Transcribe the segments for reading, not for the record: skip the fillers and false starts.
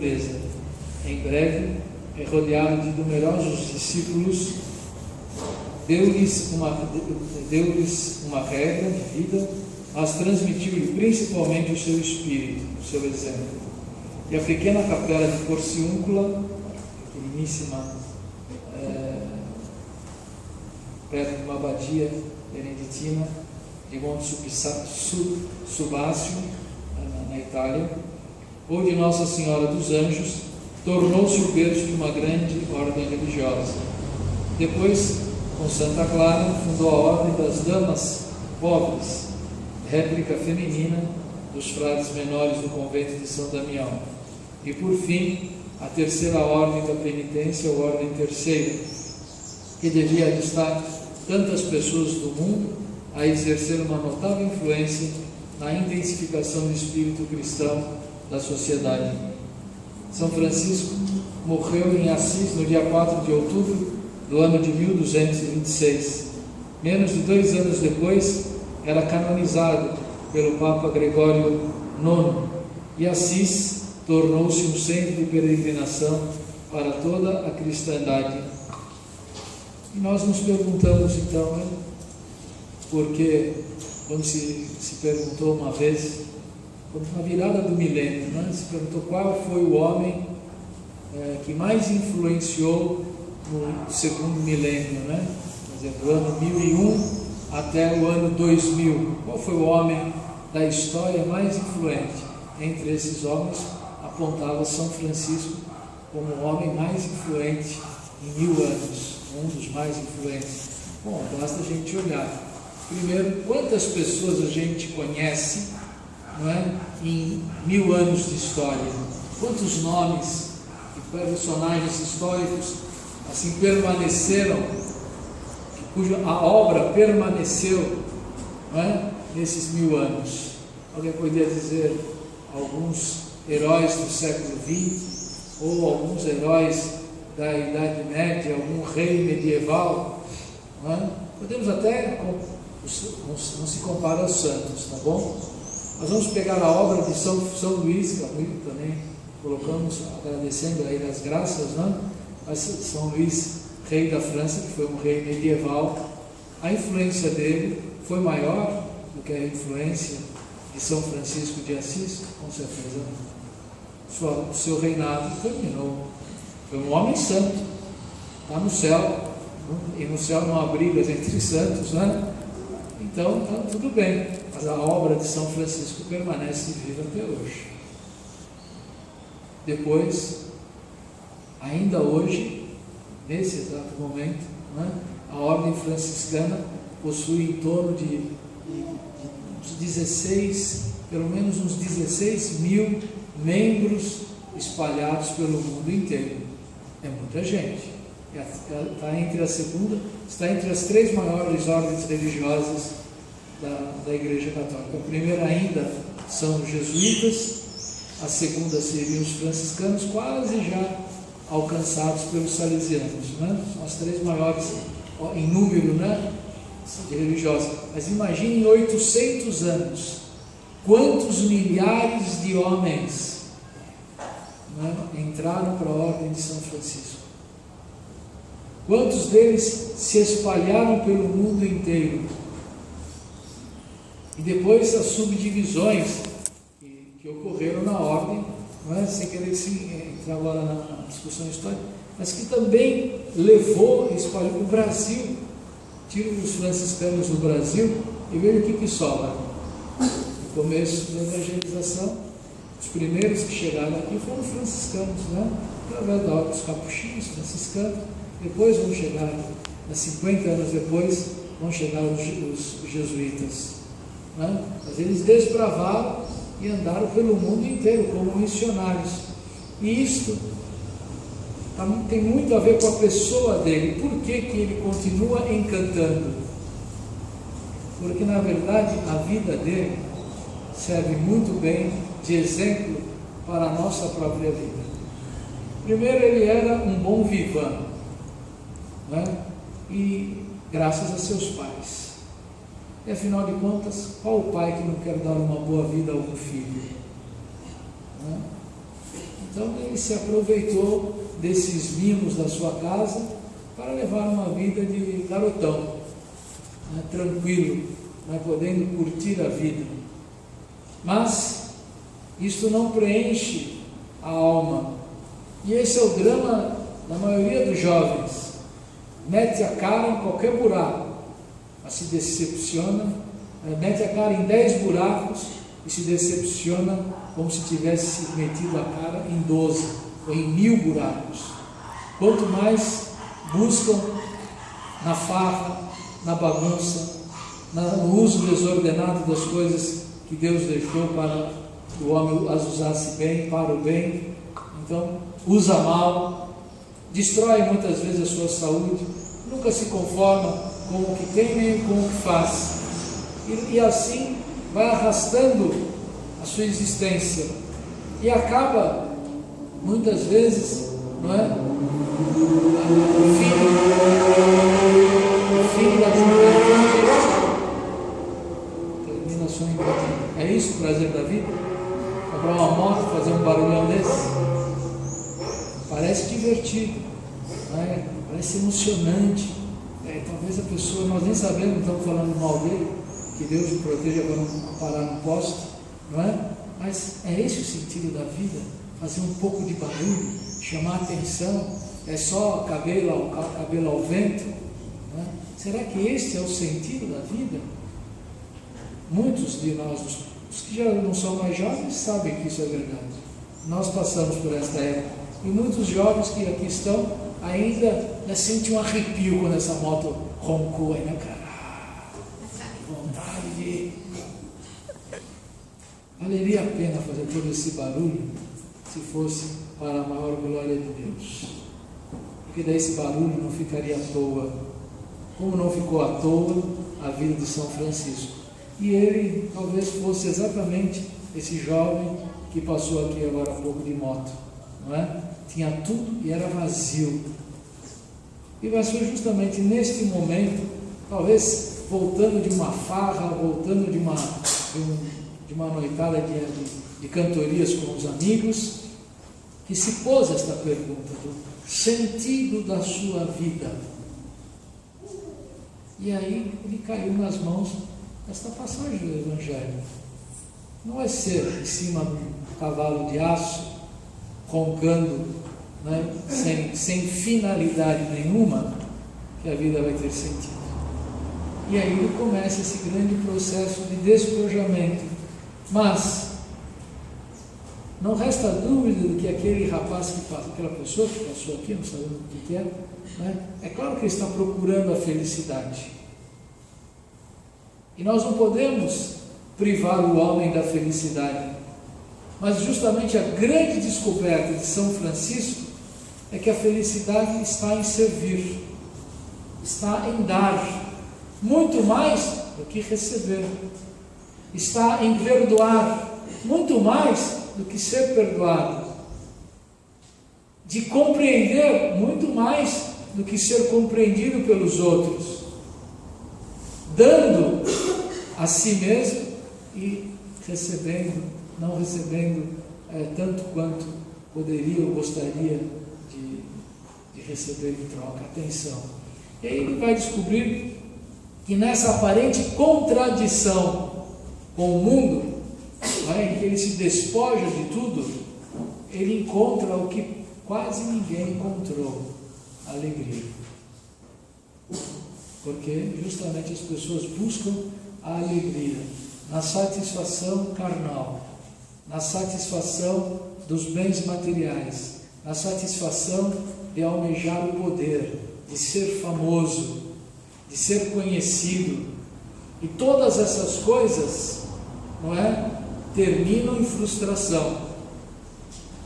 Em breve, rodeado de numerosos discípulos, deu-lhes uma regra de vida, mas transmitiu-lhe principalmente o seu espírito, o seu exemplo. E a pequena capela de Porciúncula, pequeniníssima, perto de uma abadia beneditina de Monte Subácio, na Itália, ou de Nossa Senhora dos Anjos, tornou-se o berço de uma grande ordem religiosa. Depois, com Santa Clara, fundou a Ordem das Damas Pobres, réplica feminina dos frades menores do convento de São Damião. E, por fim, a terceira ordem da penitência, a Ordem Terceira, que devia alistar tantas pessoas do mundo a exercer uma notável influência na intensificação do espírito cristão da sociedade. São Francisco morreu em Assis no dia 4 de outubro do ano de 1226. Menos de 2 anos depois, era canonizado pelo Papa Gregório IX, e Assis tornou-se um centro de peregrinação para toda a cristandade. E nós nos perguntamos então, porque quando se perguntou uma vez, na virada do milênio, se perguntou qual foi o homem que mais influenciou no segundo milênio, quer dizer, do ano 1001 até o ano 2000. Qual foi o homem da história mais influente? Entre esses homens, apontava São Francisco como o homem mais influente em 1000 anos, um dos mais influentes. Bom, basta a gente olhar. Primeiro, quantas pessoas a gente conhece, em 1000 anos de história? Quantos nomes e personagens históricos assim permaneceram, cuja a obra permaneceu, nesses 1000 anos? Alguém poderia dizer alguns heróis do século XX, ou alguns heróis da Idade Média, algum rei medieval? Podemos até, não se compara aos santos, tá bom? Nós vamos pegar a obra de São Luís, que também colocamos, agradecendo a ele as graças, mas São Luís, rei da França, que foi um rei medieval, a influência dele foi maior do que a influência de São Francisco de Assis, com certeza. O seu reinado terminou. Foi um homem santo, está no céu, e no céu não há brigas entre santos, Então, tudo bem, mas a obra de São Francisco permanece viva até hoje. Depois, ainda hoje, nesse exato momento, a ordem franciscana possui em torno de 16, pelo menos uns 16 mil membros espalhados pelo mundo inteiro. É muita gente. Está entre as 3 maiores ordens religiosas da Igreja Católica. A primeira ainda são os jesuítas, a segunda seriam os franciscanos, quase já alcançados pelos salesianos. São as 3 maiores em número, de religiosos. Mas imagine em 800 anos, quantos milhares de homens entraram para a ordem de São Francisco. Quantos deles se espalharam pelo mundo inteiro? E depois as subdivisões que ocorreram na ordem, sem querer entrar agora na discussão histórica, mas que também levou, espalhou o Brasil. Tira os franciscanos do Brasil e veja o que sobra. No começo da evangelização, os primeiros que chegaram aqui foram franciscanos, através da ordem dos capuchinhos, franciscanos. Depois vão chegar, 50 anos depois, vão chegar os jesuítas. Mas eles desbravaram e andaram pelo mundo inteiro como missionários. E isto tem muito a ver com a pessoa dele. Por que ele continua encantando? Porque, na verdade, a vida dele serve muito bem de exemplo para a nossa própria vida. Primeiro, ele era um bom vivant, e graças a seus pais. E afinal de contas, qual o pai que não quer dar uma boa vida a algum filho? Então ele se aproveitou desses mimos da sua casa para levar uma vida de garotão, né, tranquilo, né, podendo curtir a vida. Mas isto não preenche a alma. E esse é o drama da maioria dos jovens. Mete a cara em qualquer buraco, mas se decepciona, mete a cara em 10 buracos e se decepciona como se tivesse metido a cara em 12 ou em 1000 buracos. Quanto mais buscam na farra, na bagunça, no uso desordenado das coisas que Deus deixou para que o homem as usasse bem, para o bem, então usa mal, destrói muitas vezes a sua saúde, nunca se conforma com o que tem nem com o que faz, e assim vai arrastando a sua existência e acaba muitas vezes, não é? O fim da juventude termina só em é isso o prazer da vida? Comprar uma moto, fazer um barulhão desse? Parece divertido, não é? Parece emocionante. Talvez a pessoa, nós nem sabemos, estamos falando mal dele, que Deus o proteja para não parar no poste, não é? Mas é esse o sentido da vida, fazer um pouco de barulho, chamar a atenção, é só cabelo ao vento, não é? Será que este é o sentido da vida? Muitos de nós, os que já não são mais jovens, sabem que isso é verdade. Nós passamos por esta época, e muitos jovens que aqui estão ainda sentem um arrepio quando essa moto roncou aí na cara. Vontade de... Valeria a pena fazer todo esse barulho se fosse para a maior glória de Deus, porque daí esse barulho não ficaria à toa, como não ficou à toa a vida de São Francisco. E ele talvez fosse exatamente esse jovem que passou aqui agora há pouco de moto, não é? Tinha tudo e era vazio. E vai ser justamente neste momento, talvez voltando de uma farra, voltando de uma noitada de cantorias com os amigos, que se pôs esta pergunta do sentido da sua vida. E aí ele caiu nas mãos desta passagem do Evangelho. Não vai ser em cima de um cavalo de aço, roncando, né, sem finalidade nenhuma, que a vida vai ter sentido. E aí ele começa esse grande processo de despojamento. Mas não resta dúvida de que aquele rapaz que passou, aquela pessoa que passou aqui, não sabemos o que é, né, é claro que ele está procurando a felicidade. E nós não podemos privar o homem da felicidade. Mas justamente a grande descoberta de São Francisco é que a felicidade está em servir, está em dar, muito mais do que receber, está em perdoar, muito mais do que ser perdoado, de compreender, muito mais do que ser compreendido pelos outros, dando a si mesmo e recebendo, não recebendo tanto quanto poderia ou gostaria de receber em troca. Atenção! E aí ele vai descobrir que nessa aparente contradição com o mundo, em que ele se despoja de tudo, ele encontra o que quase ninguém encontrou: alegria. Porque justamente as pessoas buscam a alegria na satisfação carnal, na satisfação dos bens materiais, na satisfação de almejar o poder, de ser famoso, de ser conhecido. E todas essas coisas, não é, terminam em frustração.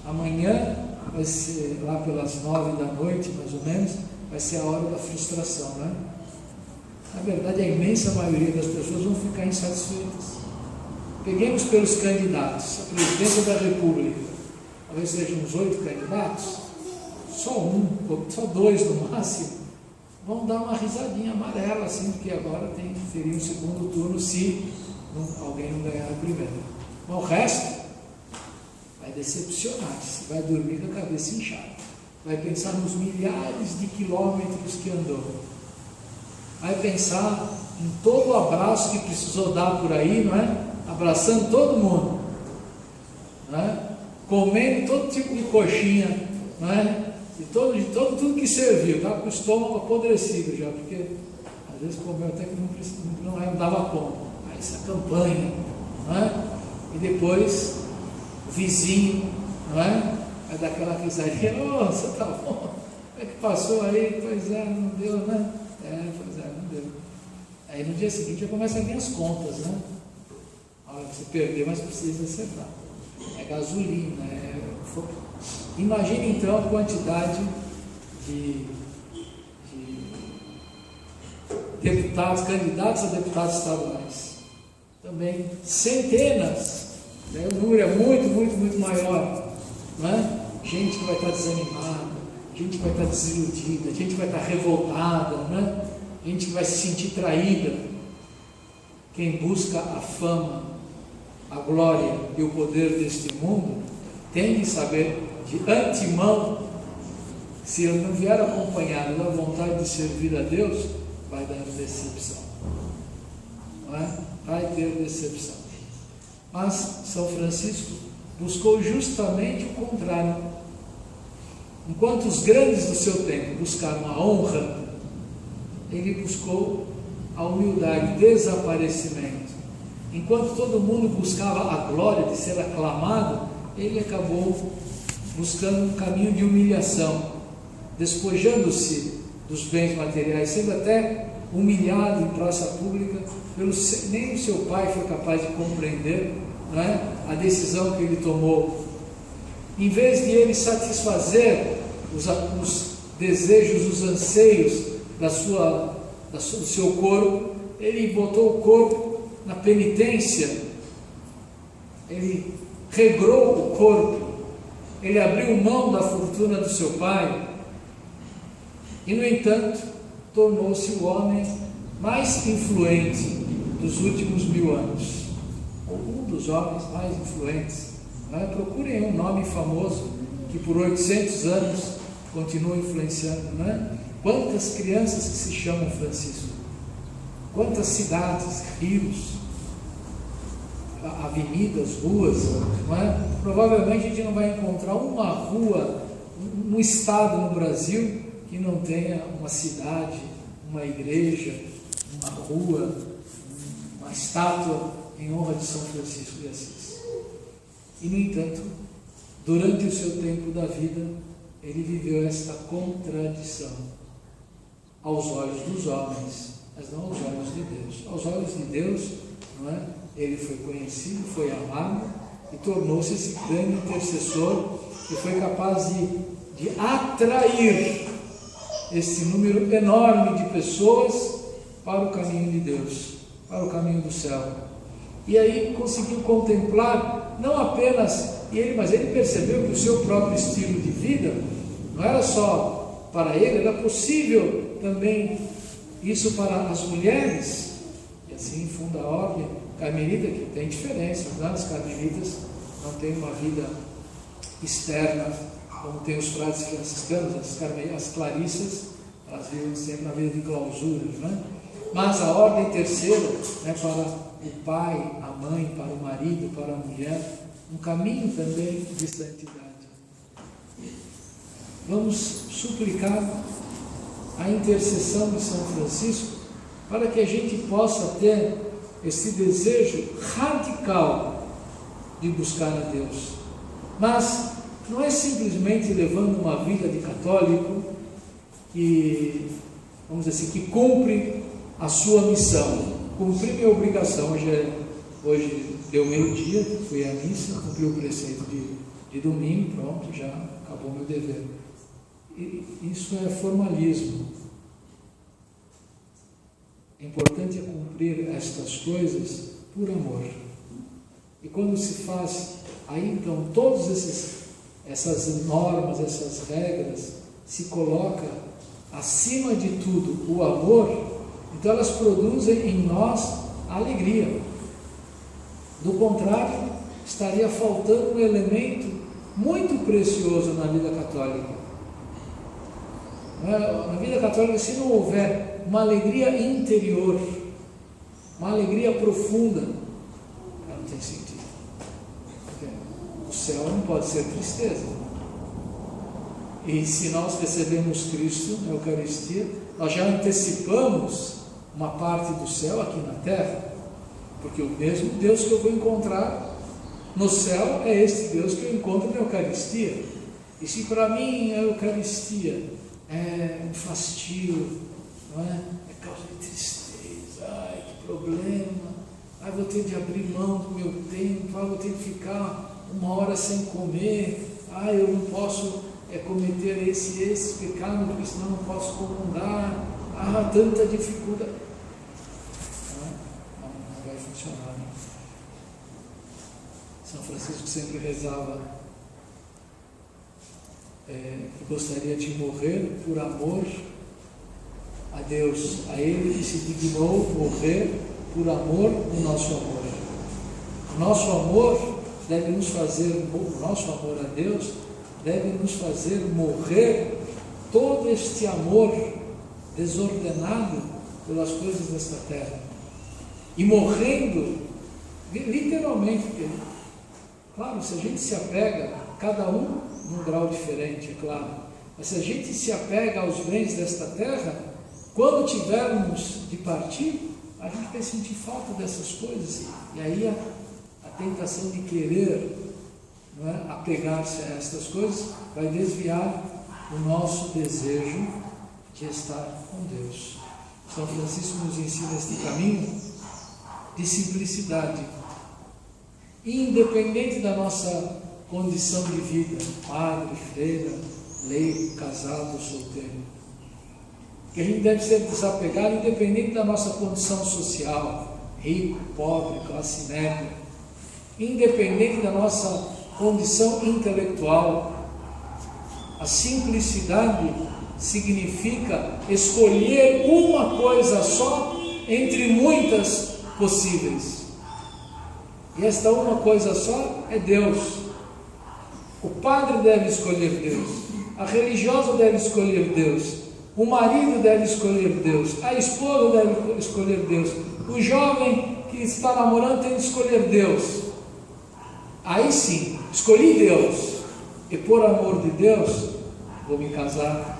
Amanhã vai ser lá pelas 9 da noite, mais ou menos, vai ser a hora da frustração, não é? Na verdade, a imensa maioria das pessoas vão ficar insatisfeitas. Peguemos pelos candidatos, a presidência da República, talvez sejam uns 8 candidatos, só 2 no máximo, vão dar uma risadinha amarela, assim, porque agora teria um segundo turno se alguém não ganhar o primeiro. Mas o resto vai decepcionar-se, vai dormir com a cabeça inchada, vai pensar nos milhares de quilômetros que andou, vai pensar em todo o abraço que precisou dar por aí, não é? Abraçando todo mundo, não é? Comendo todo tipo de coxinha, não é? Tudo que serviu, estava com o estômago apodrecido já, porque às vezes comeu até que não dava conta. Aí essa campanha, não é? E depois o vizinho, não é? Vai dar aquela risadinha, nossa, tá bom, como é que passou aí? Pois é, não deu, né? Pois é, não deu. Aí no dia seguinte já começa a vir as contas, né? Olha, você perdeu, mas precisa acertar. É gasolina, Imagine então a quantidade de deputados, candidatos a deputados estaduais. Também centenas, né? O número é muito, muito, muito maior, não é? Gente que vai estar desanimada, gente que vai estar desiludida, gente que vai estar revoltada, não é? Gente que vai se sentir traída. Quem busca a fama, a glória e o poder deste mundo tem que saber de antemão, se ele não vier acompanhado da vontade de servir a Deus, vai dar decepção, não é? Vai ter decepção. Mas São Francisco buscou justamente o contrário. Enquanto os grandes do seu tempo buscaram a honra, ele buscou a humildade, o desaparecimento. Enquanto todo mundo buscava a glória de ser aclamado, ele acabou buscando um caminho de humilhação, despojando-se dos bens materiais, sendo até humilhado em praça pública, nem o seu pai foi capaz de compreender, não é? A decisão que ele tomou. Em vez de ele satisfazer os desejos, os anseios do seu corpo, ele botou o corpo na penitência, ele regrou o corpo, ele abriu mão da fortuna do seu pai e, no entanto, tornou-se o homem mais influente dos últimos 1000 anos, ou um dos homens mais influentes. Procurem um nome famoso que por 800 anos continua influenciando, não é? Quantas crianças que se chamam Francisco, quantas cidades, rios, avenidas, ruas, não é? Provavelmente a gente não vai encontrar uma rua, um estado no Brasil que não tenha uma cidade, uma igreja, uma rua, uma estátua em honra de São Francisco de Assis. E, no entanto, durante o seu tempo da vida, ele viveu esta contradição aos olhos dos homens, mas não aos olhos de Deus. Aos olhos de Deus, não é? Ele foi conhecido, foi amado e tornou-se esse grande intercessor que foi capaz de atrair esse número enorme de pessoas para o caminho de Deus, para o caminho do céu. E aí conseguiu contemplar não apenas ele, mas ele percebeu que o seu próprio estilo de vida não era só para ele, era possível também isso para as mulheres. E assim funda a ordem carmelita, que tem diferença, né? As carmelitas não têm uma vida externa como tem os frades franciscanos, as clarissas, elas vivem sempre na vida de clausura, né? Mas a ordem terceira, né, para o pai, a mãe, para o marido, para a mulher, um caminho também de santidade. Vamos suplicar a intercessão de São Francisco para que a gente possa ter esse desejo radical de buscar a Deus. Mas não é simplesmente levando uma vida de católico que, vamos dizer assim, que cumpre a sua missão, cumprir minha obrigação. Hoje deu meio-dia, fui à missa, cumpri o preceito de domingo, pronto, já acabou meu dever. E isso é formalismo. É importante cumprir estas coisas por amor. E quando se faz, aí então todas essas normas, essas regras, se coloca acima de tudo o amor, então elas produzem em nós a alegria. Do contrário, estaria faltando um elemento muito precioso na vida católica. Na vida católica, se não houver uma alegria interior, uma alegria profunda, não tem sentido. O céu não pode ser tristeza. E se nós recebemos Cristo na Eucaristia, nós já antecipamos uma parte do céu aqui na terra, porque o mesmo Deus que eu vou encontrar no céu é este Deus que eu encontro na Eucaristia. E se para mim a Eucaristia é um fastio, não é? É causa de tristeza, ai que problema, ai vou ter de abrir mão do meu tempo, ai vou ter de ficar 1 hora sem comer, ai eu não posso cometer esse pecado, porque senão não posso comungar, tanta dificuldade. Não vai funcionar, né? São Francisco sempre rezava, que gostaria de morrer por amor a Deus, a Ele que se dignou morrer por amor do nosso amor. O nosso amor deve nos fazer, o nosso amor a Deus deve nos fazer morrer todo este amor desordenado pelas coisas desta terra. E morrendo, literalmente, claro, se a gente se apega, cada um num grau diferente, é claro, mas se a gente se apega aos bens desta terra, quando tivermos de partir, a gente vai sentir falta dessas coisas, e aí a tentação de querer, não é, apegar-se a estas coisas vai desviar o nosso desejo de estar com Deus. São Francisco nos ensina este caminho de simplicidade, independente da nossa condição de vida, padre, freira, leigo, casado, solteiro. Que a gente deve ser desapegado independente da nossa condição social, rico, pobre, classe média, independente da nossa condição intelectual. A simplicidade significa escolher uma coisa só entre muitas possíveis. E esta uma coisa só é Deus. O padre deve escolher Deus, a religiosa deve escolher Deus, o marido deve escolher Deus, a esposa deve escolher Deus, o jovem que está namorando tem que escolher Deus. Aí sim, escolhi Deus, e por amor de Deus vou me casar,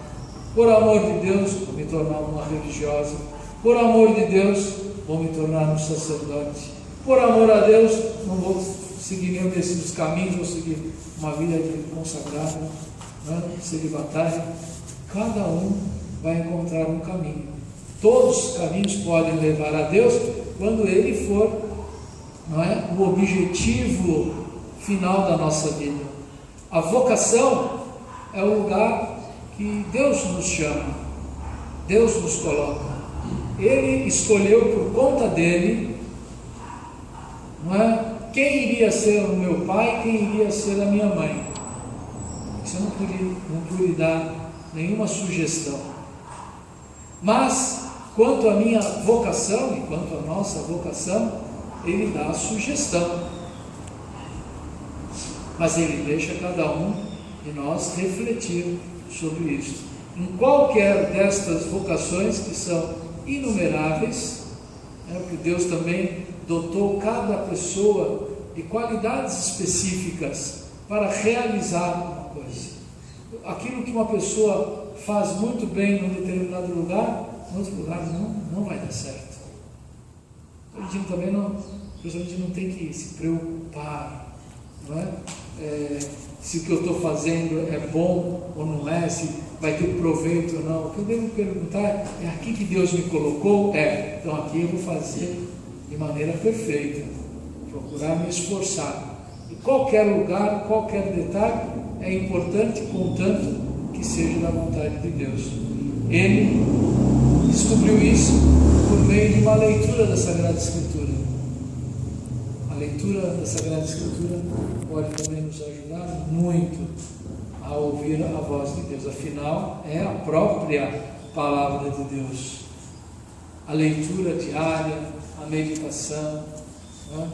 por amor de Deus vou me tornar uma religiosa, por amor de Deus vou me tornar um sacerdote, por amor a Deus não vou seguir nenhum desses caminhos, vou seguir uma vida de consagrado, né, celibatário. Cada um vai encontrar um caminho. Todos os caminhos podem levar a Deus quando Ele for, não é, o objetivo final da nossa vida. A vocação é o lugar que Deus nos chama, Deus nos coloca. Ele escolheu por conta dele, não é, quem iria ser o meu pai, quem iria ser a minha mãe. Você não pude dar nenhuma sugestão. Mas quanto à minha vocação e quanto à nossa vocação, Ele dá a sugestão. Mas Ele deixa cada um de nós refletir sobre isso. Em qualquer destas vocações, que são inumeráveis, porque Deus também dotou cada pessoa de qualidades específicas para realizar uma coisa. Aquilo que uma pessoa faz muito bem em um determinado lugar, em outro lugar não vai dar certo. Então, a gente também não tem que se preocupar, não é? Se o que eu estou fazendo é bom ou não é, se vai ter proveito ou não. O que eu devo perguntar é aqui que Deus me colocou? Então aqui eu vou fazer de maneira perfeita, procurar me esforçar. E qualquer lugar, qualquer detalhe é importante, contanto que seja da vontade de Deus. Ele descobriu isso por meio de uma leitura da Sagrada Escritura. A leitura da Sagrada Escritura pode também nos ajudar muito a ouvir a voz de Deus. Afinal, é a própria palavra de Deus. A leitura diária, a meditação, né?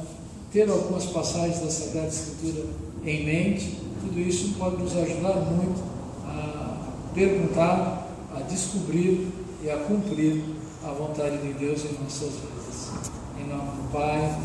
Ter algumas passagens da Sagrada Escritura em mente tudo isso pode nos ajudar muito a perguntar, a descobrir e a cumprir a vontade de Deus em nossas vidas. Em nome do Pai,